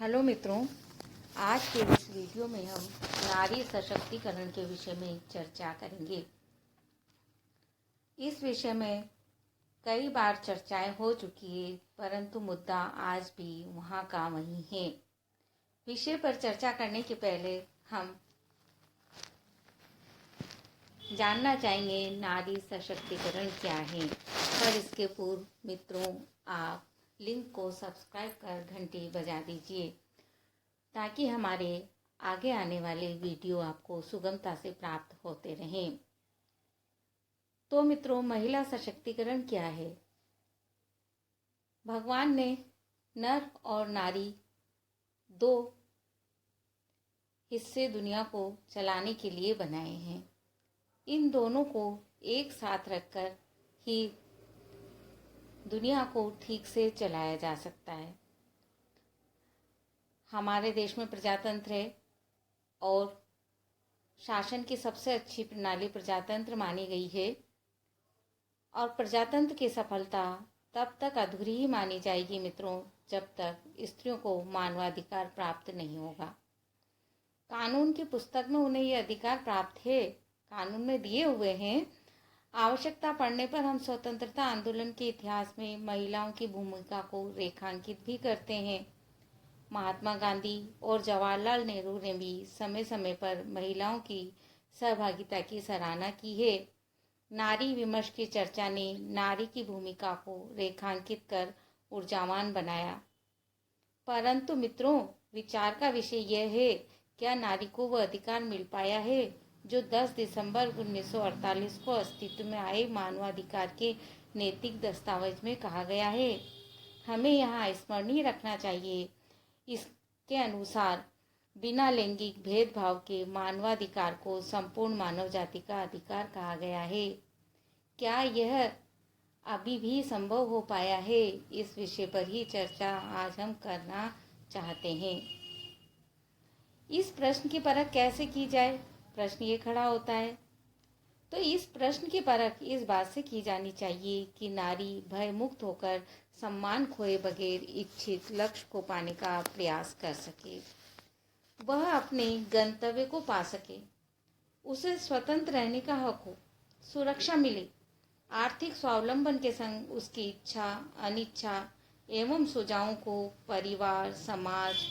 Hello मित्रों, आज के इस वीडियो में हम नारी सशक्तिकरण के विषय में चर्चा करेंगे। इस विषय में कई बार चर्चाएं हो चुकी है, परंतु मुद्दा आज भी वहाँ का वही है। विषय पर चर्चा करने के पहले हम जानना चाहेंगे नारी सशक्तिकरण क्या है। पर इसके पूर्व मित्रों, आप लिंक को सब्सक्राइब कर घंटी बजा दीजिए ताकि हमारे आगे आने वाले वीडियो आपको सुगमता से प्राप्त होते रहें। तो मित्रों, महिला सशक्तिकरण क्या है? भगवान ने नर और नारी दो हिस्से दुनिया को चलाने के लिए बनाए हैं। इन दोनों को एक साथ रखकर ही दुनिया को ठीक से चलाया जा सकता है। हमारे देश में प्रजातंत्र है और शासन की सबसे अच्छी प्रणाली प्रजातंत्र मानी गई है। और प्रजातंत्र की सफलता तब तक अधूरी ही मानी जाएगी मित्रों, जब तक स्त्रियों को मानवाधिकार प्राप्त नहीं होगा। कानून की पुस्तक में उन्हें ये अधिकार प्राप्त है, कानून में दिए हुए हैं। आवश्यकता पड़ने पर हम स्वतंत्रता आंदोलन के इतिहास में महिलाओं की भूमिका को रेखांकित भी करते हैं। महात्मा गांधी और जवाहरलाल नेहरू ने भी समय समय पर महिलाओं की सहभागिता की सराहना की है। नारी विमर्श की चर्चा ने नारी की भूमिका को रेखांकित कर ऊर्जावान बनाया। परंतु मित्रों, विचार का विषय यह है, क्या नारी को वह अधिकार मिल पाया है जो 10 दिसंबर 1948 को अस्तित्व में आए मानवाधिकार के नैतिक दस्तावेज में कहा गया है? हमें यहाँ स्मरणीय रखना चाहिए, इसके अनुसार बिना लैंगिक भेदभाव के मानवाधिकार को संपूर्ण मानव जाति का अधिकार कहा गया है। क्या यह अभी भी संभव हो पाया है? इस विषय पर ही चर्चा आज हम करना चाहते हैं। इस प्रश्न की परख कैसे की जाए? प्रश्न ये खड़ा होता है। तो इस प्रश्न की परख इस बात से की जानी चाहिए कि नारी भय मुक्त होकर सम्मान खोए बगैर इच्छित लक्ष्य को पाने का प्रयास कर सके, वह अपने गंतव्य को पा सके, उसे स्वतंत्र रहने का हक हो, सुरक्षा मिले, आर्थिक स्वावलंबन के संग उसकी इच्छा अनिच्छा एवं सुझावों को परिवार समाज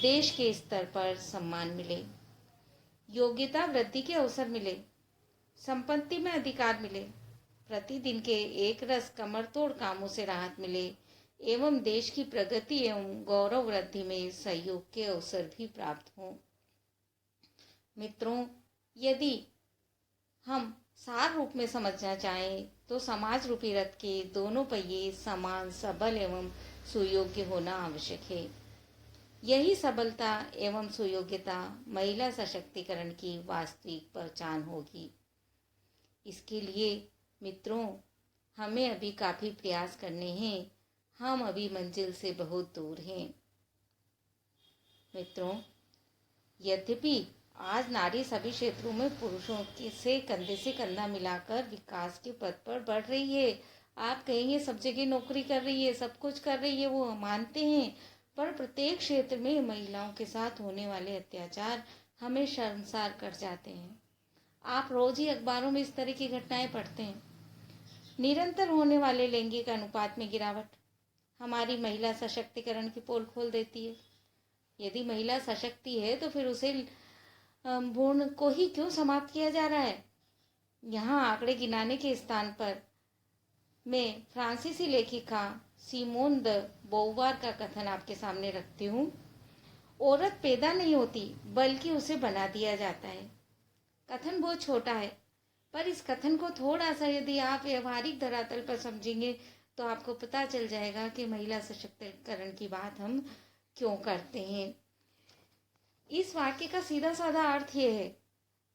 देश के स्तर पर सम्मान मिले, योग्यता वृद्धि के अवसर मिले, संपत्ति में अधिकार मिले, प्रतिदिन के एक रस कमर तोड़ कामों से राहत मिले एवं देश की प्रगति एवं गौरव वृद्धि में सहयोग के अवसर भी प्राप्त हों। मित्रों, यदि हम सार रूप में समझना चाहें तो समाज रूपी रथ के दोनों पहिए समान सबल एवं सुयोग्य होना आवश्यक है। यही सबलता एवं सुयोग्यता महिला सशक्तिकरण की वास्तविक पहचान होगी। इसके लिए मित्रों, हमें अभी काफ़ी प्रयास करने हैं। हम अभी मंजिल से बहुत दूर हैं। मित्रों, यद्यपि आज नारी सभी क्षेत्रों में पुरुषों से कंधा मिलाकर विकास के पथ पर बढ़ रही है। आप कहेंगे सब जगह नौकरी कर रही है, सब कुछ कर रही है, वो मानते हैं, पर प्रत्येक क्षेत्र में महिलाओं के साथ होने वाले अत्याचार हमें शर्मसार कर जाते हैं। आप रोज ही अखबारों में इस तरह की घटनाएं पढ़ते हैं। निरंतर होने वाले लैंगिक अनुपात में गिरावट हमारी महिला सशक्तिकरण की पोल खोल देती है। यदि महिला सशक्ति है तो फिर उसे भ्रूण को ही क्यों समाप्त किया जा रहा है? यहाँ आंकड़े गिनाने के स्थान पर मैं फ्रांसीसी लेखिका सिमोन द बोवार का कथन आपके सामने रखती हूँ। औरत पैदा नहीं होती बल्कि उसे बना दिया जाता है। कथन बहुत छोटा है, पर इस कथन को थोड़ा सा यदि आप व्यवहारिक धरातल पर समझेंगे तो आपको पता चल जाएगा कि महिला सशक्तिकरण की बात हम क्यों करते हैं। इस वाक्य का सीधा साधा अर्थ यह है,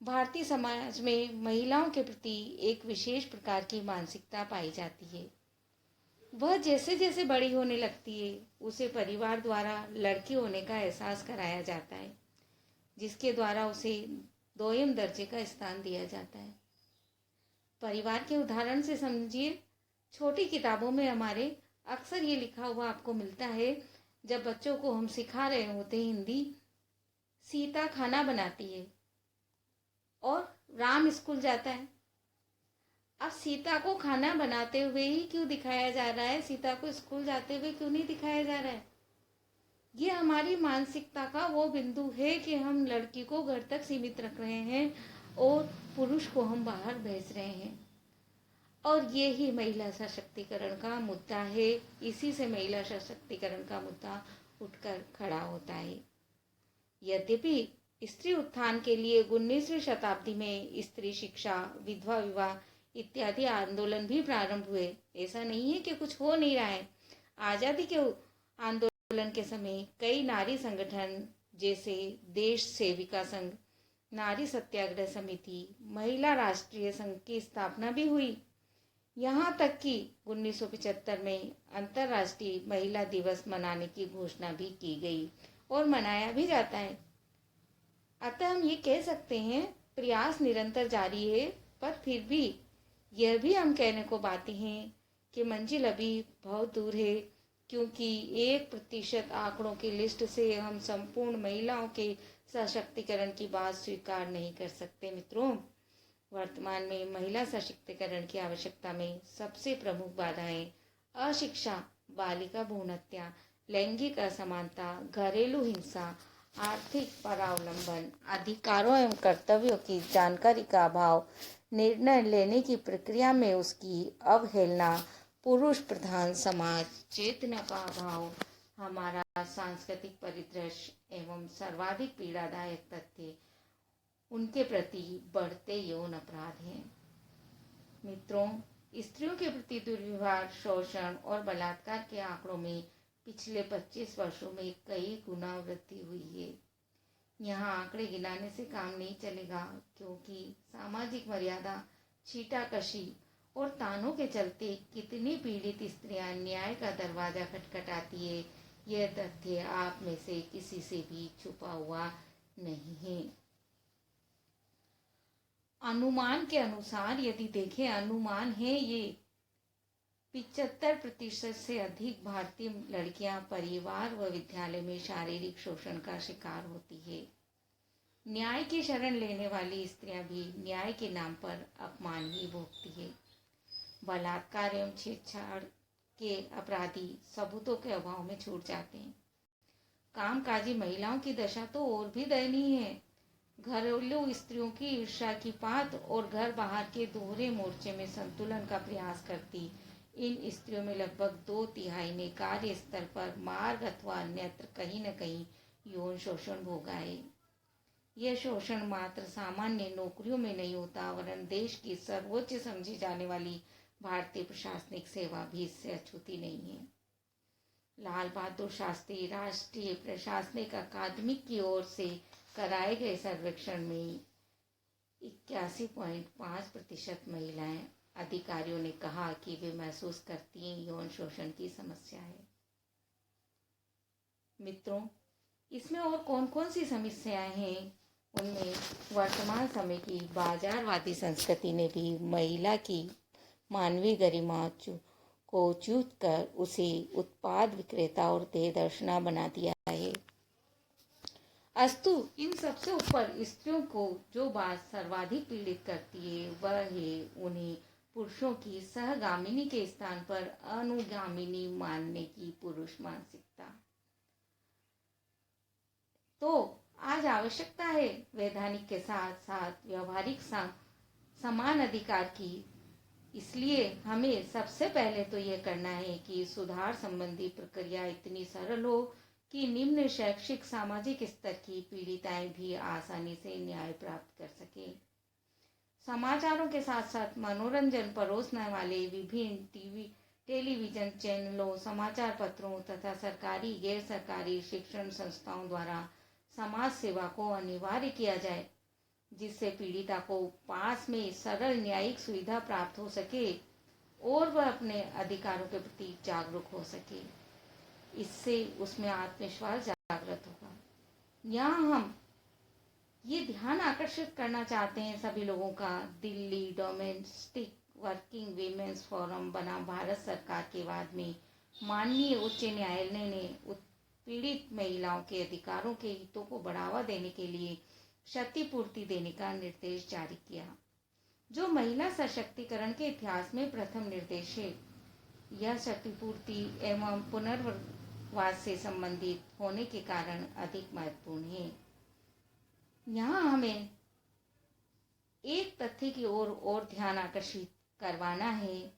भारतीय समाज में महिलाओं के प्रति एक विशेष प्रकार की मानसिकता पाई जाती है। वह जैसे जैसे बड़ी होने लगती है उसे परिवार द्वारा लड़की होने का एहसास कराया जाता है, जिसके द्वारा उसे दोयम दर्जे का स्थान दिया जाता है। परिवार के उदाहरण से समझिए। छोटी किताबों में हमारे अक्सर ये लिखा हुआ आपको मिलता है, जब बच्चों को हम सिखा रहे होते हैं हिंदी, सीता खाना बनाती है और राम स्कूल जाता है। अब सीता को खाना बनाते हुए ही क्यों दिखाया जा रहा है, सीता को स्कूल जाते हुए क्यों नहीं दिखाया जा रहा है? ये हमारी मानसिकता का वो बिंदु है कि हम लड़की को घर तक सीमित रख रहे हैं और पुरुष को हम बाहर भेज रहे हैं। और ये ही महिला सशक्तिकरण का मुद्दा है। इसी से महिला सशक्तिकरण का मुद्दा उठकर खड़ा होता है। यद्यपि स्त्री उत्थान के लिए 19वीं शताब्दी में स्त्री शिक्षा, विधवा विवाह इत्यादि आंदोलन भी प्रारंभ हुए। ऐसा नहीं है कि कुछ हो नहीं रहा है। आज़ादी के आंदोलन के समय कई नारी संगठन जैसे देश सेविका संघ, नारी सत्याग्रह समिति, महिला राष्ट्रीय संघ की स्थापना भी हुई। यहाँ तक कि 1975 में अंतर्राष्ट्रीय महिला दिवस मनाने की घोषणा भी की गई और मनाया भी जाता है। अतः हम ये कह सकते हैं प्रयास निरंतर जारी है, पर फिर भी यह भी हम कहने को बातें हैं कि मंजिल अभी बहुत दूर है, क्योंकि 1% आंकड़ों की लिस्ट से हम संपूर्ण महिलाओं के सशक्तिकरण की बात स्वीकार नहीं कर सकते। मित्रों, वर्तमान में महिला सशक्तिकरण की आवश्यकता में सबसे प्रमुख बाधाएं अशिक्षा, बालिका भ्रूण हत्या, लैंगिक असमानता, घरेलू हिंसा, आर्थिक परावलंबन, अधिकारों एवं कर्तव्यों की जानकारी का अभाव, निर्णय लेने की प्रक्रिया में उसकी अवहेलना, पुरुष प्रधान समाज चेतना का अभाव, हमारा सांस्कृतिक परिदृश्य एवं सर्वाधिक पीड़ादायक तथ्य उनके प्रति बढ़ते यौन अपराध हैं। मित्रों, स्त्रियों के प्रति दुर्व्यवहार, शोषण और बलात्कार के आंकड़ों में पिछले 25 वर्षों में कई गुना वृद्धि हुई है। यहाँ आंकड़े गिनाने से काम नहीं चलेगा, क्योंकि सामाजिक मर्यादा, छीटाकशी और तानों के चलते कितनी पीड़ित स्त्रियां न्याय का दरवाजा खटखटाती है, यह तथ्य आप में से किसी से भी छुपा हुआ नहीं है। अनुमान के अनुसार यदि देखें, अनुमान है ये 75% से अधिक भारतीय लड़कियां परिवार व विद्यालय में शारीरिक शोषण का शिकार होती है। न्याय की शरण लेने वाली स्त्रियां भी न्याय के नाम पर अपमान ही भोगती है। बलात्कार एवं छेड़छाड़ के अपराधी सबूतों के अभाव में छूट जाते हैं। कामकाजी महिलाओं की दशा तो और भी दयनीय है। घरेलू स्त्रियों की ईर्ष्या की पात और घर बाहर के दोहरे मोर्चे में संतुलन का प्रयास करती इन स्त्रियों में लगभग 2/3 ने कार्य स्तर पर मार्ग अथवा अन्यत्र कहीं न कहीं यौन शोषण भोगा है। यह शोषण मात्र सामान्य नौकरियों में नहीं होता, वरन देश की सर्वोच्च समझी जाने वाली भारतीय प्रशासनिक सेवा भी इससे अछूती नहीं है। लाल बहादुर शास्त्री राष्ट्रीय प्रशासनिक अकादमी की ओर से कराए गए सर्वेक्षण में 81.5% महिलाएं अधिकारियों ने कहा कि वे महसूस करती हैं यौन शोषण की समस्या है। मित्रों, इसमें और कौन कौन सी समस्याएं हैं, उनमें वर्तमान समय की बाजारवादी संस्कृति ने भी महिला की मानवीय गरिमा को च्युत कर उसे उत्पाद विक्रेता और देहदर्शना बना दिया है। अस्तु, इन सबसे ऊपर स्त्रियों को जो बात सर्वाधिक पीड़ित करती है वह है उन्हें पुरुषों की सहगामिनी के स्थान पर अनुगामिनी मानने की पुरुष मानसिकता। तो आज आवश्यकता है वैधानिक के साथ साथ व्यवहारिक समान अधिकार की। इसलिए हमें सबसे पहले तो यह करना है कि सुधार संबंधी प्रक्रिया इतनी सरल हो कि निम्न शैक्षिक सामाजिक स्तर की पीड़िताएं भी आसानी से न्याय प्राप्त कर सके। समाचारों के साथ साथ मनोरंजन परोसने वाले विभिन्न टेलीविजन चैनलों, समाचार पत्रों तथा सरकारी गैर सरकारी शिक्षण संस्थाओं द्वारा समाज सेवा को अनिवार्य किया जाए, जिससे पीड़िता को पास में सरल न्यायिक सुविधा प्राप्त हो सके और वह अपने अधिकारों के प्रति जागरूक हो सके। इससे उसमें आत्मविश्वास जागृत होगा। यहाँ हम ये ध्यान आकर्षित करना चाहते हैं सभी लोगों का, Delhi domestic working women's forum बना भारत सरकार के बाद में माननीय उच्च न्यायालय ने पीड़ित महिलाओं के अधिकारों के हितों को बढ़ावा देने के लिए क्षतिपूर्ति देने का निर्देश जारी किया, जो महिला सशक्तिकरण के इतिहास में प्रथम निर्देश है। यह क्षतिपूर्ति एवं पुनर्वास से संबंधित होने के कारण अधिक महत्वपूर्ण है। यहाँ हमें एक तथ्य की ओर और ध्यान आकर्षित करवाना है,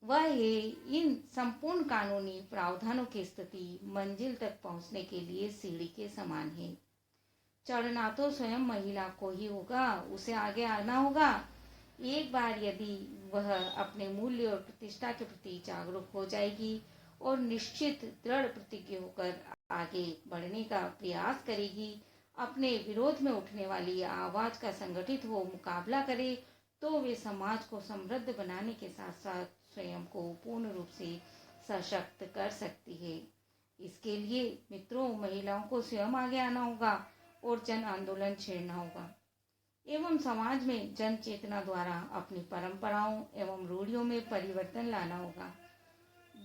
वह है इन संपूर्ण कानूनी प्रावधानों की स्थिति मंजिल तक पहुंचने के लिए सीढ़ी के समान है। चढ़ना तो स्वयं महिला को ही होगा, उसे आगे आना होगा। एक बार यदि वह अपने मूल्य और प्रतिष्ठा के प्रति जागरूक हो जाएगी और निश्चित दृढ़ प्रतिज्ञ होकर आगे बढ़ने का प्रयास करेगी, अपने विरोध में उठने वाली आवाज का संगठित हो मुकाबला करे, तो वे समाज को समृद्ध बनाने के साथ साथ स्वयं को पूर्ण रूप से सशक्त कर सकती है। इसके लिए मित्रों, महिलाओं को स्वयं आगे आना होगा और जन आंदोलन छेड़ना होगा एवं समाज में जन चेतना द्वारा अपनी परंपराओं एवं रूढ़ियों में परिवर्तन लाना होगा।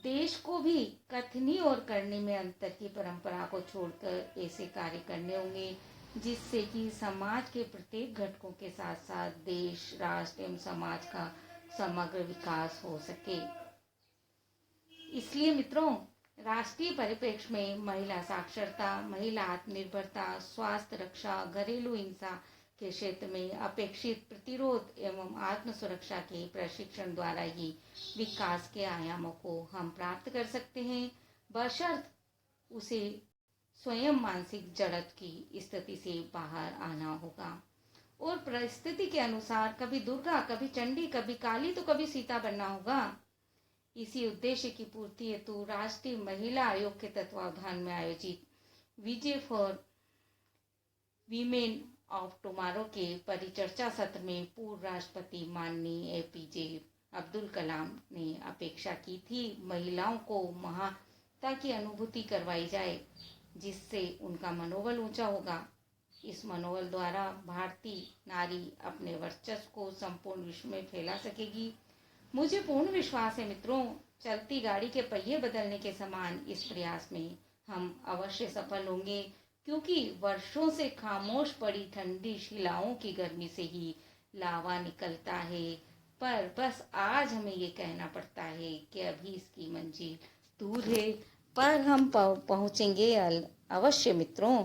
देश को भी कथनी और करने में अंतर की परंपरा को छोड़कर ऐसे कार्य करने होंगे जिससे कि समाज के प्रत्येक घटकों के साथ साथ देश, राष्ट्र एवं समाज का समग्र विकास हो सके। इसलिए मित्रों, राष्ट्रीय परिप्रेक्ष्य में महिला साक्षरता, महिला आत्मनिर्भरता, स्वास्थ्य रक्षा, घरेलू हिंसा के क्षेत्र में अपेक्षित प्रतिरोध एवं आत्म सुरक्षा के प्रशिक्षण द्वारा ही विकास के आयामों को हम प्राप्त कर सकते हैं, बशर्त उसे स्वयं मानसिक जड़त्व की स्थिति से बाहर आना होगा और परिस्थिति के अनुसार कभी दुर्गा, कभी चंडी, कभी काली तो कभी सीता बनना होगा। इसी उद्देश्य की पूर्ति हेतु राष्ट्रीय महिला आयोग के तत्वावधान में आयोजित विजय फॉर वीमेन ऑफ टुमारो के परिचर्चा सत्र में पूर्व राष्ट्रपति माननीय APJ अब्दुल कलाम ने अपेक्षा की थी महिलाओं को महानता की अनुभूति करवाई जाए, जिससे उनका मनोबल ऊंचा होगा। इस मनोबल द्वारा भारतीय नारी अपने वर्चस्व को संपूर्ण विश्व में फैला सकेगी। मुझे पूर्ण विश्वास है मित्रों, चलती गाड़ी के पहिए बदलने के समान इस प्रयास में हम अवश्य सफल होंगे, क्योंकि वर्षों से खामोश पड़ी ठंडी शिलाओं की गर्मी से ही लावा निकलता है। पर बस आज हमें ये कहना पड़ता है कि अभी इसकी मंजिल दूर है, पर हम पहुंचेंगे अवश्य मित्रों।